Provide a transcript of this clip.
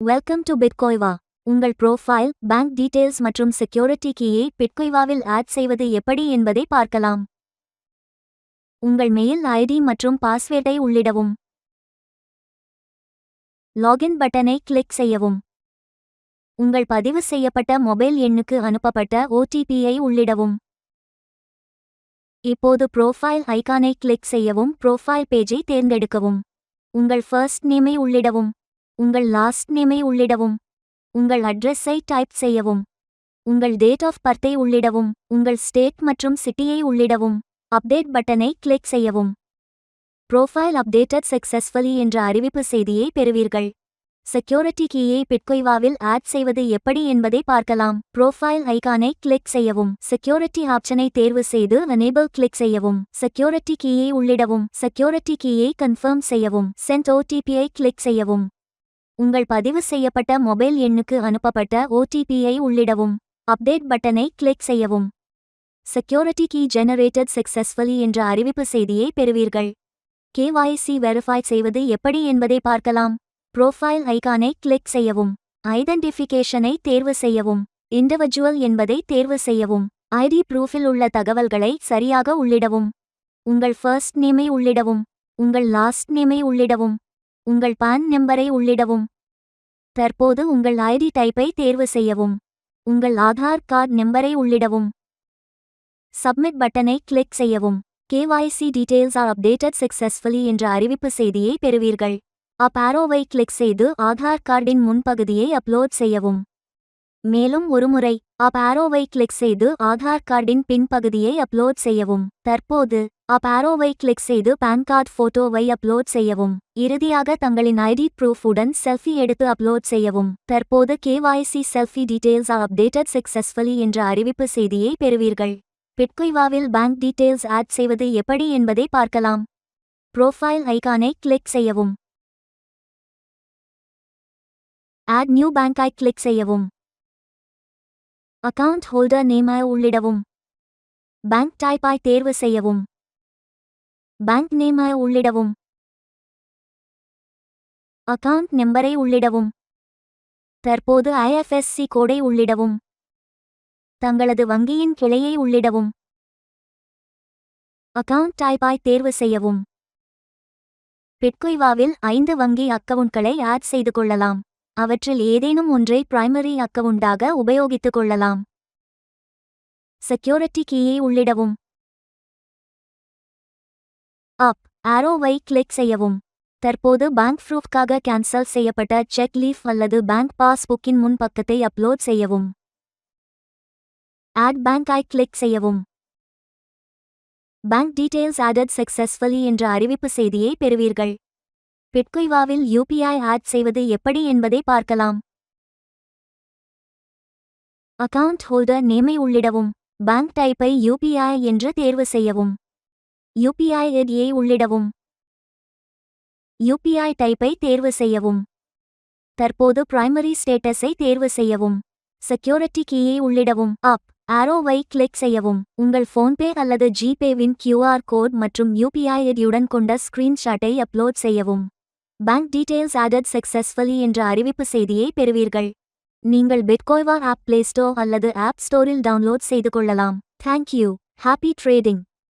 Welcome to பிட்கோய்வா. உங்கள் profile, bank details மற்றும் செக்யூரிட்டி கீயை பிட்கோய்வாவில் ஆட் செய்வது எப்படி என்பதை பார்க்கலாம். உங்கள் மெயில் ஐடி மற்றும் பாஸ்வேர்டை உள்ளிடவும். லாகின் பட்டனை கிளிக் செய்யவும். உங்கள் பதிவு செய்யப்பட்ட மொபைல் எண்ணுக்கு அனுப்பப்பட்ட ஓடிபியை உள்ளிடவும். இப்போது ப்ரோஃபைல் ஐகானை கிளிக் செய்யவும். ப்ரோஃபைல் பேஜை தேர்ந்தெடுக்கவும். உங்கள் ஃபர்ஸ்ட் நேமை உள்ளிடவும். உங்கள் லாஸ்ட் நேமை உள்ளிடவும். உங்கள் அட்ரஸை டைப் செய்யவும். உங்கள் டேட் ஆஃப் பர்த்தை உள்ளிடவும். உங்கள் ஸ்டேட் மற்றும் சிட்டியை உள்ளிடவும். அப்டேட் பட்டனை கிளிக் செய்யவும். ப்ரோஃபைல் அப்டேட்டட் சக்சஸ்ஃபுல்லி என்ற அறிவிப்பு செய்தியை பெறுவீர்கள். செக்யூரிட்டி கீயை பிட்கோய்வாவில் ஆட் செய்வது எப்படி என்பதை பார்க்கலாம். ப்ரோஃபைல் ஐகானை கிளிக் செய்யவும். செக்யூரிட்டி ஆப்ஷனை தேர்வு செய்து எனேபிள் கிளிக் செய்யவும். செக்யூரிட்டி கீயை உள்ளிடவும். செக்யூரிட்டி கீயை கன்ஃபர்ம் செய்யவும். சென்ட் ஓடிபியை கிளிக் செய்யவும். உங்கள் பதிவு செய்யப்பட்ட மொபைல் எண்ணுக்கு அனுப்பப்பட்ட ஓடிபியை உள்ளிடவும். அப்டேட் பட்டனை கிளிக் செய்யவும். செக்யூரிட்டி கீ ஜெனரேட்டட் சக்சஸ்ஃபுல்லி என்ற அறிவிப்பு செய்தியை பெறுவீர்கள். KYC வெரிஃபை செய்வது எப்படி என்பதை பார்க்கலாம். ப்ரோஃபைல் ஐகானை கிளிக் செய்யவும். ஐடென்டிஃபிகேஷனை தேர்வு செய்யவும். இண்டிவிஜுவல் என்பதை தேர்வு செய்யவும். ஐடி ப்ரூஃபில் உள்ள தகவல்களை சரியாக உள்ளிடவும். உங்கள் ஃபர்ஸ்ட் நேமை உள்ளிடவும். உங்கள் லாஸ்ட் நேமை உள்ளிடவும். உங்கள் பான் நம்பரை உள்ளிடவும். தற்போது உங்கள் ஐடி டைப்பை தேர்வு செய்யவும். உங்கள் ஆதார் கார்டு நம்பரை உள்ளிடவும். சப்மிட் பட்டனை கிளிக் செய்யவும். KYC details R updated successfully என்ற அறிவிப்பு செய்தியை பெறுவீர்கள். அப் ஆரோவை கிளிக் செய்து ஆதார் கார்டின் முன்பகுதியை அப்லோட் செய்யவும். மேலும் ஒருமுறை அப் ஆரோவை கிளிக் செய்து ஆதார் கார்டின் பின்பகுதியை அப்லோட் செய்யவும். தற்போது அப் ஆரோவை கிளிக் செய்து பான் கார்டு போட்டோவை அப்லோட் செய்யவும். இறுதியாக தங்களின் ஐடி ப்ரூஃப் உடன் செல்ஃபி எடுத்து அப்லோட் செய்யவும். தற்போது KYC selfie details R updated successfully என்ற அறிவிப்பு செய்தியை பெறுவீர்கள். பிட்கோய்வாவில் பேங்க் டீடைல்ஸ் ஆட் செய்வது எப்படி என்பதை பார்க்கலாம். ப்ரோஃபைல் ஐகானை கிளிக் செய்யவும். ஆட் நியூ பேங்க் ஐ கிளிக் செய்யவும். அக்கவுண்ட் ஹோல்டர் நேமை உள்ளிடவும். பேங்க் டைப் ஐ தேர்வு செய்யவும். பேங்க் நேமை உள்ளிடவும். அக்கவுண்ட் நம்பரை உள்ளிடவும். தற்போது IFSC கோடை உள்ளிடவும். தங்களது வங்கியின் கிளையை உள்ளிடவும். அக்கவுண்ட் டைப் ஐ தேர்வு செய்யவும். பிட்கோய்வாவில் 5 வங்கி அக்கவுண்ட்களை ஆட் செய்து கொள்ளலாம். அவற்றில் ஏதேனும் ஒன்றை பிரைமரி அக்கவுண்டாக உபயோகித்துக் கொள்ளலாம். செக்யூரிட்டி கீயை உள்ளிடவும். அப் ஆரோவை கிளிக் செய்யவும். தற்போது பேங்க் ப்ரூஃப்காக கேன்சல் செய்யப்பட்ட செக் லீஃப் அல்லது பேங்க் பாஸ்புக்கின் முன்பக்கத்தை அப்லோட் செய்யவும். ஆட் பேங்க் ஐ கிளிக் செய்யவும். பேங்க் டீடைல்ஸ் ஆடட் சக்சஸ்ஃபுல்லி என்ற அறிவிப்பு செய்தியை பெறுவீர்கள். பிட்கோய்வாவில் UPI ஆட் செய்வது எப்படி என்பதை பார்க்கலாம். அக்கவுண்ட் ஹோல்டர் நேமை உள்ளிடவும். பேங்க் டைப்பை UPI என்று தேர்வு செய்யவும். UPI ஐடியை உள்ளிடவும். UPI டைப்பை தேர்வு செய்யவும். தற்போது பிரைமரி ஸ்டேட்டஸை தேர்வு செய்யவும். செக்யூரிட்டி கீயை உள்ளிடவும். அப் ஆரோவை கிளிக் செய்யவும். உங்கள் ஃபோன்பே அல்லது ஜிபேவின் QR கோட் மற்றும் UPI ஐடியுடன் கொண்ட ஸ்கிரீன்ஷாட்டை அப்லோட் செய்யவும். பேங்க் டீடைல்ஸ் ஆடட் சக்சஸ்ஃபுல்லி என்ற அறிவிப்பு செய்தியை பெறுவீர்கள். நீங்கள் பிட்கோய்வா ஆப் பிளே ஸ்டோர் அல்லது ஆப் ஸ்டோரில் டவுன்லோட் செய்து கொள்ளலாம். தேங்க்யூ. Happy trading.